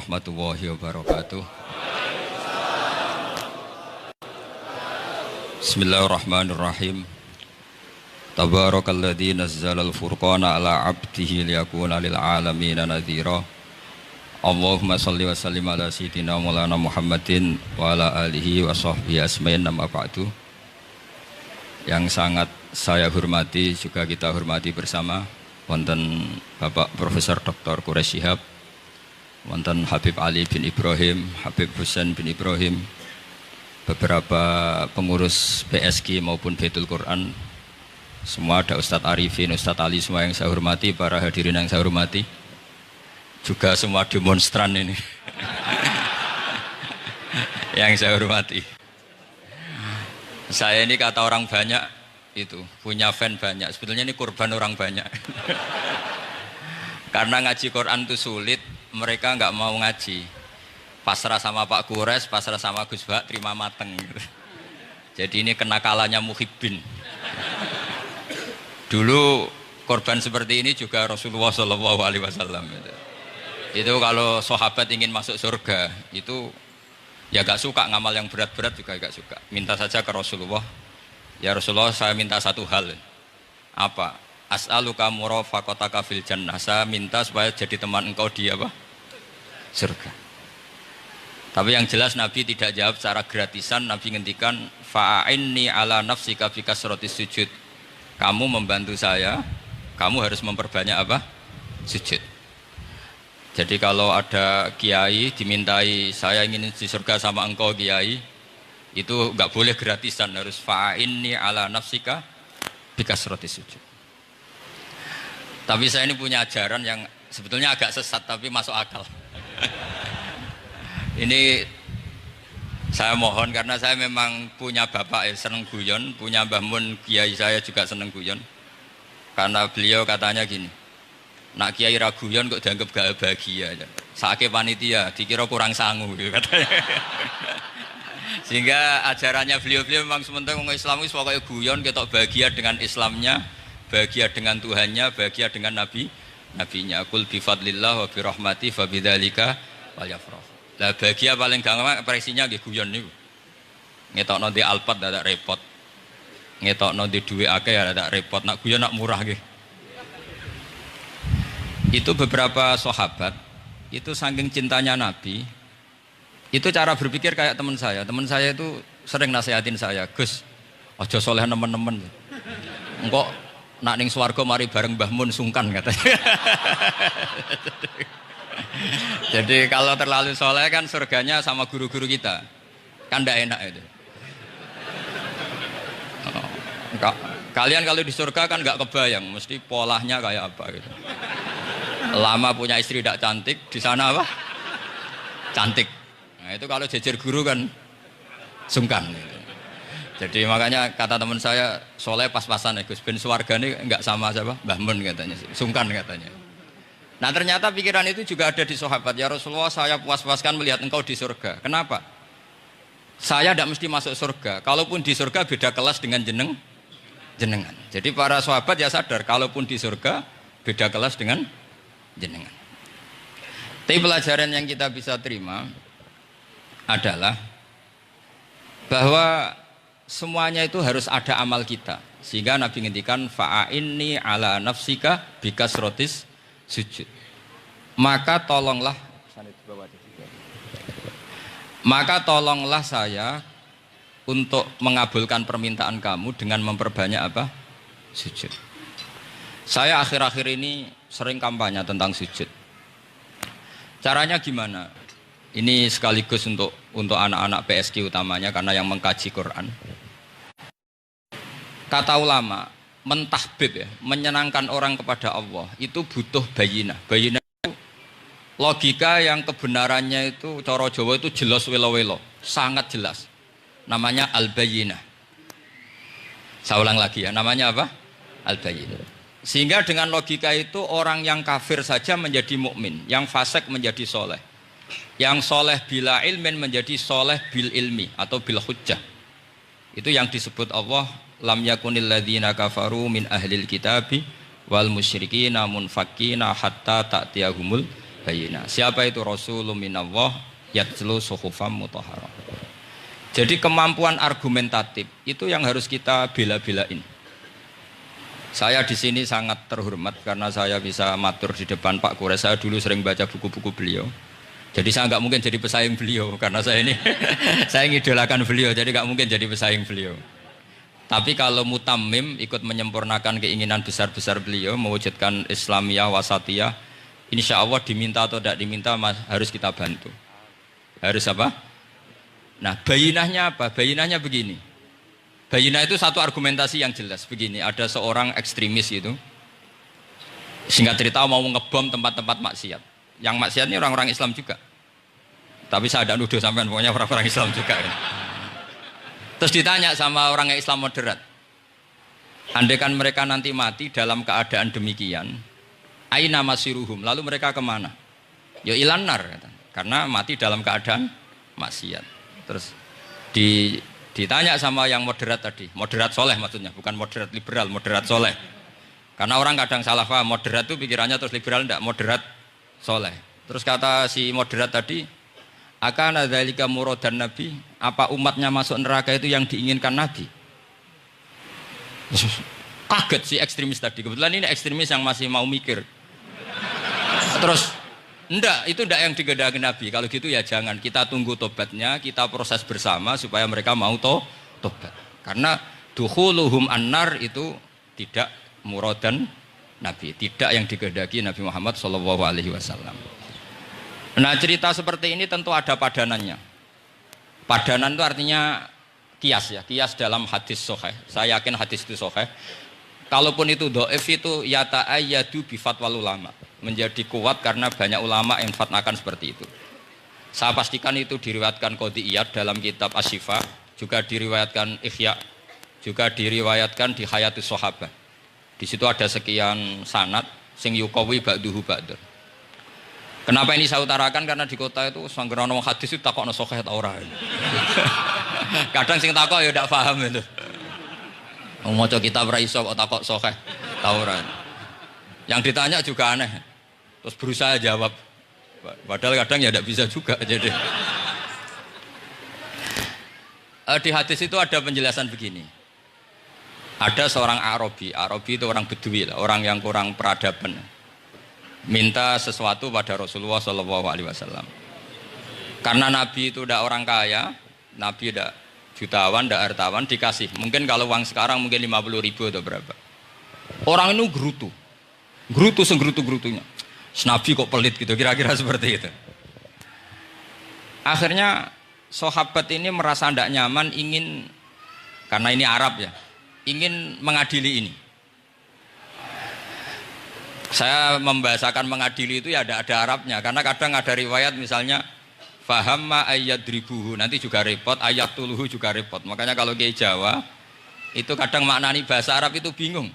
warahmatullahi wabarakatuh. Bismillahirrahmanirrahim. Tabarakalladzi nazzalal furqana ala 'abdihi liyakuna lil 'alamin nadhira. Allahumma shalli wa sallim ala sayyidina Maulana Muhammadin wa ala alihi wa sahbihi asma'in, amma ba'du. Yang sangat saya hormati, juga kita hormati bersama, wonten Bapak Profesor Dr. Quraish Shihab, wonten Habib Ali bin Ibrahim, Habib Husain bin Ibrahim, beberapa pengurus PSG maupun Baitul Quran, semua ada Ustadz Arifin, Ustadz Ali, semua yang saya hormati, para hadirin yang saya hormati, juga semua demonstran ini yang saya hormati. Saya ini kata orang banyak itu punya fan banyak, sebetulnya ini korban orang banyak. Karena ngaji Quran itu sulit, mereka nggak mau ngaji, pasrah sama Pak Quraish, pasrah sama Gus Bak, terima mateng gitu. Jadi ini kenakalannya muhibbin. Dulu korban seperti ini juga Rasulullah SAW. Itu kalau sahabat ingin masuk surga itu ya gak suka ngamal yang berat-berat, juga gak suka. Minta saja ke Rasulullah, ya Rasulullah saya minta satu hal. Apa? As'aluka murafaqataka fil jannah. Saya minta supaya jadi teman engkau di apa? Surga. Tapi yang jelas Nabi tidak jawab secara gratisan. Nabi ngendikan fa'inni ala nafsika fi kasratis sujud. Kamu membantu saya, kamu harus memperbanyak apa? Sujud. Jadi kalau ada kiai dimintai saya ingin di surga sama engkau kiai, itu enggak boleh gratisan, harus fa'inni ala nafsika bi kasratis sujud. Tapi saya ini punya ajaran yang sebetulnya agak sesat tapi masuk akal. Ini saya mohon, karena saya memang punya bapak seneng guyon, punya Mbah Mun kiai saya juga seneng guyon. Karena beliau katanya gini, nak kiai raguyon kok dianggap gak bahagia, sakit panitia dikira kurang sangu gitu katanya. Sehingga ajarannya beliau memang sementara orang Islam itu pokoknya guyon, ketok bahagia dengan Islamnya, bahagia dengan Tuhannya, bahagia dengan nabinya. Qul bi fadlillah wa bi rahmati fa bidzalika falyafrahu. Lah bahagia paling gampang ekspresinya nggih guyon niku. Ngetokno di Alphard ada repot. Ngetokno di duwe akeh ada repot. Nak guyon nak murah nggih. Itu beberapa sahabat itu saking cintanya Nabi, itu cara berpikir kayak teman saya. Teman saya itu sering nasihatin saya, Gus, ojo soleh nemen-nemen. Engkau nak ning swarga mari bareng Mbah Mun sungkan katanya. Jadi kalau terlalu soleh kan surganya sama guru-guru kita, kan ndak enak itu. Kalian kalau di surga kan nggak kebayang, mesti polanya kayak apa gitu. Lama punya istri tidak cantik, di sana apa? Cantik. Nah itu kalau jejer guru kan sungkan. Gitu. Jadi makanya kata teman saya, soleh pas-pasan ya Gus, ben swarga ini nggak sama siapa? Mbah Mun katanya, sungkan katanya. Nah ternyata pikiran itu juga ada di sahabat. Ya Rasulullah, saya puas-puaskan melihat engkau di surga. Kenapa? Saya tidak mesti masuk surga. Kalaupun di surga beda kelas dengan jenengan. Jadi para sahabat ya sadar, kalaupun di surga beda kelas dengan jenengan. Tapi pelajaran yang kita bisa terima adalah bahwa semuanya itu harus ada amal kita. Sehingga Nabi ngendikan fa'inni ala nafsika bikasrotis sujud. Maka tolonglah saya untuk mengabulkan permintaan kamu dengan memperbanyak apa? Sujud. Saya akhir-akhir ini sering kampanye tentang sujud. Caranya gimana? Ini sekaligus untuk anak-anak PSG utamanya, karena yang mengkaji Quran. Kata ulama, mentahbib ya, menyenangkan orang kepada Allah itu butuh bayinah. Bayinah itu logika yang kebenarannya itu cara Jawa itu jelas welo-welo, sangat jelas. Namanya al-bayinah. Saya ulang lagi ya, namanya apa? Al-bayinah. Sehingga dengan logika itu orang yang kafir saja menjadi mukmin, yang fasik menjadi soleh, yang soleh bila ilmin menjadi soleh bil ilmi atau bil hujjah. Itu yang disebut Allah, lam yakunil ladzina kafaru min ahlil kitabi wal musyrikina munfakkina hatta ta'tiyahumul bayyinah. Siapa itu? Rasulun minallah yatlu suhufam mutahharah. Jadi kemampuan argumentatif itu yang harus kita bela-belain. Saya di sini sangat terhormat karena saya bisa matur di depan Pak Kures. Saya dulu sering baca buku-buku beliau. Jadi saya nggak mungkin jadi pesaing beliau karena saya ini saya ngidolakan beliau, jadi nggak mungkin jadi pesaing beliau. Tapi kalau mutammim ikut menyempurnakan keinginan besar-besar beliau mewujudkan Islamiyah wasatiyah, insya Allah diminta atau tidak diminta harus kita bantu. Harus apa? Nah, bayinahnya apa? Bayinahnya begini. Bayinah itu satu argumentasi yang jelas begini. Ada seorang ekstremis itu, singkat cerita mau ngebom tempat-tempat maksiat. Yang maksiat ini orang-orang Islam juga. Tapi saya tidak nuduh sampean, pokoknya orang-orang Islam juga. Ya. Terus ditanya sama orang yang Islam moderat, andaikan mereka nanti mati dalam keadaan demikian, aina masiruhum, lalu mereka kemana? Ya ilanar, karena mati dalam keadaan maksiat. Terus ditanya sama yang moderat tadi, moderat soleh maksudnya, bukan moderat liberal, moderat soleh. Karena orang kadang salah paham, moderat itu pikirannya terus liberal, tidak, moderat soleh. Terus kata si moderat tadi, akan adzalika muradan Nabi, apa umatnya masuk neraka itu yang diinginkan Nabi? Kaget si ekstremis tadi, kebetulan ini ekstremis yang masih mau mikir. Terus enggak, itu enggak yang digedaki Nabi. Kalau gitu ya jangan, kita tunggu tobatnya, kita proses bersama supaya mereka mau tobat. Karena dukhuluhum annar itu tidak muradan Nabi, tidak yang digedaki Nabi Muhammad SAW. Nah, cerita seperti ini tentu ada padanannya. Padanan itu artinya kias ya, kias dalam hadis sahih. Saya yakin hadis itu sahih. Kalaupun itu dhaif itu yata'ayyadu bi fatwal ulama, menjadi kuat karena banyak ulama yang fatwakan seperti itu. Saya pastikan itu diriwayatkan Qadhi Iyad dalam kitab Asy-Syifa, juga diriwayatkan Ihya, juga diriwayatkan di Hayatus Sahabah. Di situ ada sekian sanad sing yuqawi ba'duhu ba'dur. Kenapa ini saya utarakan? Karena di kota itu sanggeran wong hadis itu takokno sahih ta ora. Kadang sing takok ya ndak paham itu. Wong maca kitab ra iso kok takok sahih ta ora. Yang ditanya juga aneh. Terus berusaha jawab. Padahal kadang ya ndak bisa juga jadi. Di hadis itu ada penjelasan begini. Ada seorang Arabi itu orang Bedui, orang yang kurang peradaban. Minta sesuatu pada Rasulullah SAW. Karena Nabi itu udah orang kaya, Nabi udah jutawan, udah hartawan, dikasih. Mungkin kalau uang sekarang mungkin 50.000 atau berapa. Orang itu gerutu senggerutu-gerutunya. Nabi kok pelit gitu, kira-kira seperti itu. Akhirnya sahabat ini merasa tidak nyaman, ingin, karena ini Arab ya, ingin mengadili ini. Saya membahasakan mengadili itu ya ada Arabnya, karena kadang ada riwayat misalnya fahamma ayyadribuhu, nanti juga repot, ayat tuluhu juga repot. Makanya kalau Kiai Jawa itu kadang maknani bahasa Arab itu bingung.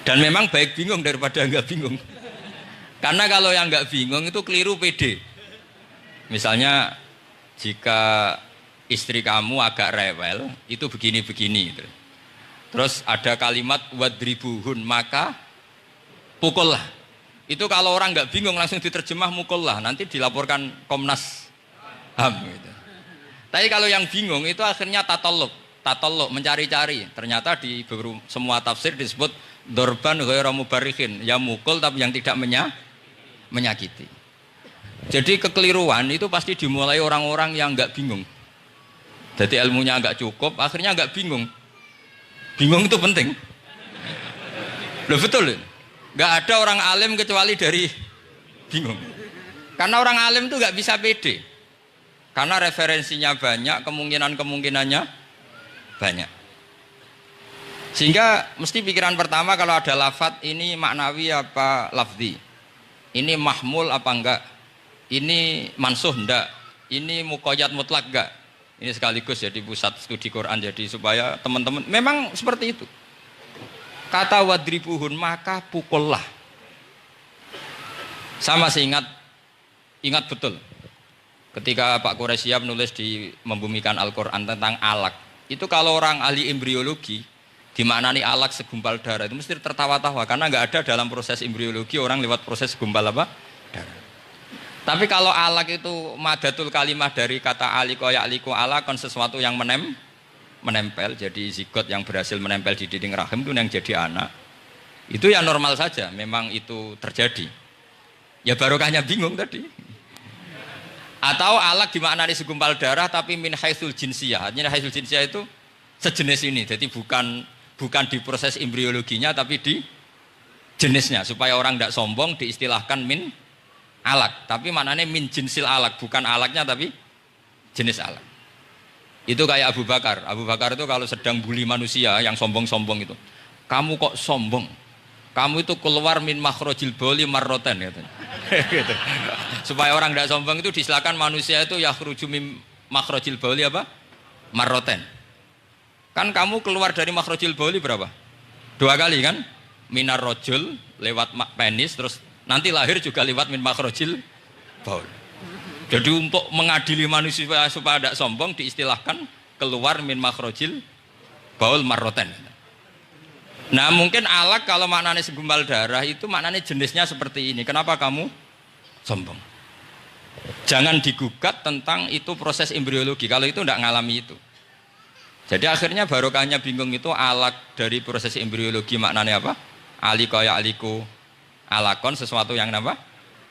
Dan memang baik bingung daripada enggak bingung. Karena kalau yang enggak bingung itu keliru pede. Misalnya jika istri kamu agak rewel, itu begini-begini. Terus ada kalimat wadribuhun, maka pukullah. Itu kalau orang nggak bingung langsung diterjemah mukullah, nanti dilaporkan Komnas HAM gitu. Tapi kalau yang bingung itu akhirnya tatalluk mencari-cari. Ternyata di semua tafsir disebut dorban ghairu mubarrihin, ya mukul tapi yang tidak menyakiti. Jadi kekeliruan itu pasti dimulai orang-orang yang nggak bingung. Jadi ilmunya nggak cukup, akhirnya nggak bingung. Bingung itu penting. Loh betul. Gak ada orang alim kecuali dari bingung. Karena orang alim itu gak bisa pede. Karena referensinya banyak, kemungkinannya banyak. Sehingga mesti pikiran pertama kalau ada lafadz ini maknawi apa lafzi. Ini mahmul apa enggak. Ini mansuh enggak. Ini muqayyad mutlak enggak. Ini sekaligus jadi pusat studi Quran, jadi supaya teman-teman memang seperti itu. Kata wadribuhun, maka pukullah. Saya masih ingat betul. Ketika Pak Quraisyab nulis di Membumikan Al-Quran tentang alak. Itu kalau orang ahli embriologi, dimaknani alak segumpal darah, itu mesti tertawa-tawa. Karena nggak ada dalam proses embriologi orang lewat proses segumpal apa? Darah. Tapi kalau alak itu madatul kalimah dari kata aliko ya'liku alakon, sesuatu yang menempel, jadi zigot yang berhasil menempel di dinding rahim itu yang jadi anak. Itu ya normal saja, memang itu terjadi. Ya barokahnya bingung tadi. Atau alak dimaknani segumpal darah tapi min haitsul jinsiyah. Artinya haitsul jinsiyah itu sejenis ini. Jadi bukan di proses embriologinya tapi di jenisnya, supaya orang tidak sombong diistilahkan min alak, tapi maknanya min jinsil alak, bukan alaknya tapi jenis alak. Itu kayak Abu Bakar. Abu Bakar itu kalau sedang bully manusia yang sombong-sombong itu, kamu kok sombong, kamu itu keluar min makhrajil bauli marrotan katanya. Gitu. Supaya orang tidak sombong itu disilakan manusia itu yakhruju min makhrajil bauli apa? Marrotan. Kan kamu keluar dari makhrajil bauli berapa? 2 kali kan? Minar rojul lewat penis, terus nanti lahir juga lewat min makhrajil baul. Jadi untuk mengadili manusia supaya tidak sombong diistilahkan keluar min makhrajil baul marrotan. Nah mungkin alak kalau maknanya segumpal darah itu maknanya jenisnya seperti ini. Kenapa kamu sombong? Jangan digugat tentang itu proses embriologi, kalau itu tidak ngalami itu. Jadi akhirnya barokahnya bingung itu alak dari proses embriologi maknanya apa? Aliko ya aliku alakon, sesuatu yang apa?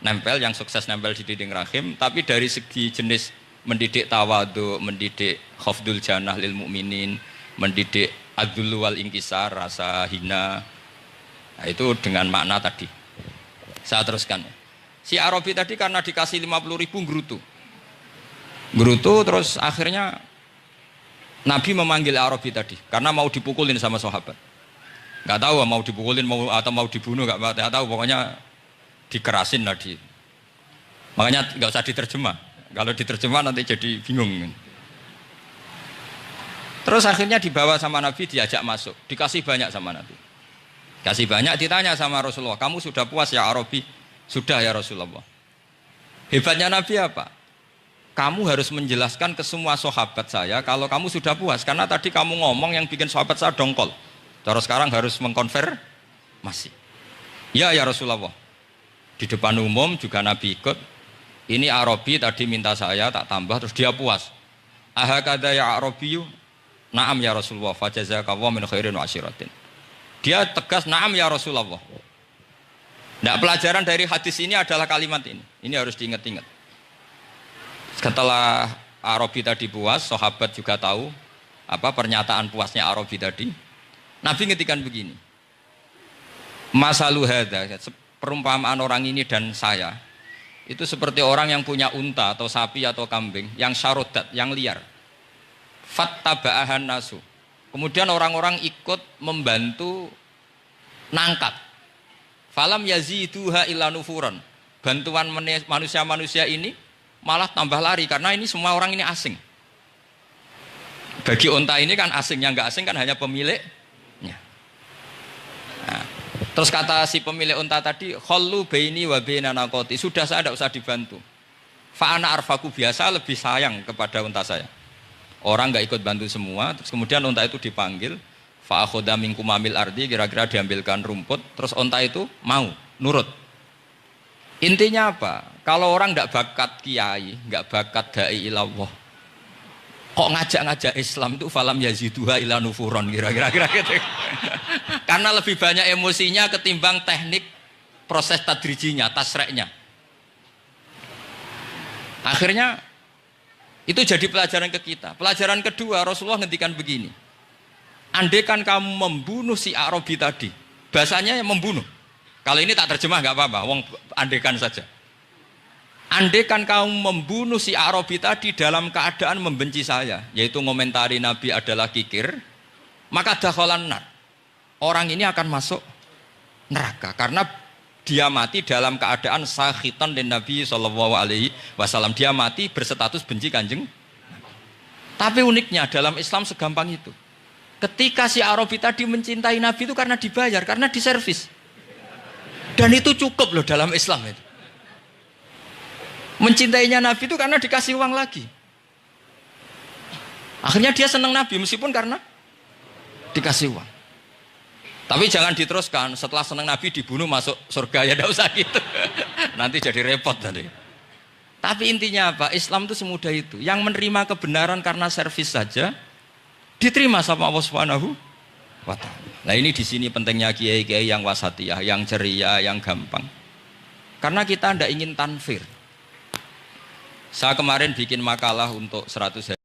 Nempel, yang sukses nempel di dinding rahim. Tapi dari segi jenis mendidik tawadu, mendidik khafdul janah lil mukminin, mendidik adzullu wal inkisar, rasa hina, nah, itu dengan makna tadi. Saya teruskan. Si Arabi tadi karena dikasih 50.000 gerutu terus akhirnya Nabi memanggil Arabi tadi karena mau dipukulin sama sahabat. Nggak tahu mau dipukulin atau mau dibunuh, nggak tahu, pokoknya dikerasin tadi. Makanya nggak usah diterjemah. Kalau diterjemah nanti jadi bingung. Terus akhirnya dibawa sama Nabi, diajak masuk, dikasih banyak sama Nabi. Kasih banyak, ditanya sama Rasulullah, kamu sudah puas ya Arabi? Sudah ya Rasulullah. Hebatnya Nabi apa? Kamu harus menjelaskan ke semua sahabat saya kalau kamu sudah puas, karena tadi kamu ngomong yang bikin sahabat saya dongkol. Terus sekarang harus mengkonfirmasi. Ya Rasulullah. Di depan umum juga Nabi ikut. Ini Arabi tadi minta saya tak tambah, terus dia puas. Ahakada ya Arabiyu? Naam ya Rasulullah. Fajazakallahu min khairin wa asyiratin. Dia tegas naam ya Rasulullah. Nah, pelajaran dari hadis ini adalah kalimat ini. Ini harus diingat-ingat. Setelah Arabi tadi puas, sahabat juga tahu apa pernyataan puasnya Arabi tadi. Nabi ngetikan begini, masalu hadza, perumpamaan orang ini dan saya itu seperti orang yang punya unta atau sapi atau kambing yang syarodat, yang liar. Fattaba'ahan nasu, kemudian orang-orang ikut membantu nangkap. Falam yaziduha illa nufuran, bantuan manusia-manusia ini malah tambah lari karena ini semua orang ini asing. Bagi unta ini kan asing, yang nggak asing kan hanya pemilik. Nah, terus kata si pemilik unta tadi, khallu baini wa baina naqati, sudah saya tidak usah dibantu. Fa ana arfaku, biasa lebih sayang kepada unta saya. Orang nggak ikut bantu semua, terus kemudian unta itu dipanggil, fa akhadha minkum amil ardi, kira-kira diambilkan rumput, terus unta itu mau nurut. Intinya apa? Kalau orang nggak bakat kiai, nggak bakat dai ilallah, kok ngajak-ngajak Islam itu falam yaziduha ila nufuron, kira-kira gitu. Karena lebih banyak emosinya ketimbang teknik proses tadrijinya, tasreknya. Akhirnya itu jadi pelajaran ke kita. Pelajaran kedua, Rasulullah ngendikan begini, andaikan kamu membunuh si Arabi tadi, bahasanya membunuh. Kalau ini tak terjemah nggak apa-apa, wong andaikan saja. Andaikan kamu membunuh si Arabi tadi dalam keadaan membenci saya, yaitu ngomentari Nabi adalah kikir, maka dakhalan nar. Orang ini akan masuk neraka karena dia mati dalam keadaan sakhitan dan Nabi SAW. Dia mati berstatus benci kanjeng. Tapi uniknya dalam Islam segampang itu. Ketika si Arabi tadi mencintai Nabi itu karena dibayar, karena diservis. Dan itu cukup loh dalam Islam itu. Mencintainya Nabi itu karena dikasih uang lagi. Akhirnya dia senang Nabi meskipun karena dikasih uang. Tapi jangan diteruskan, setelah senang Nabi dibunuh masuk surga, ya tidak usah gitu. Nanti jadi repot tadi. Tapi intinya apa? Islam itu semudah itu. Yang menerima kebenaran karena servis saja diterima sama Allah Subhanahu wa ta'ala. Nah ini di sini pentingnya kiai-kiai yang wasatiyah, yang ceria, yang gampang. Karena kita tidak ingin tanfir. Saya kemarin bikin makalah untuk 100 hari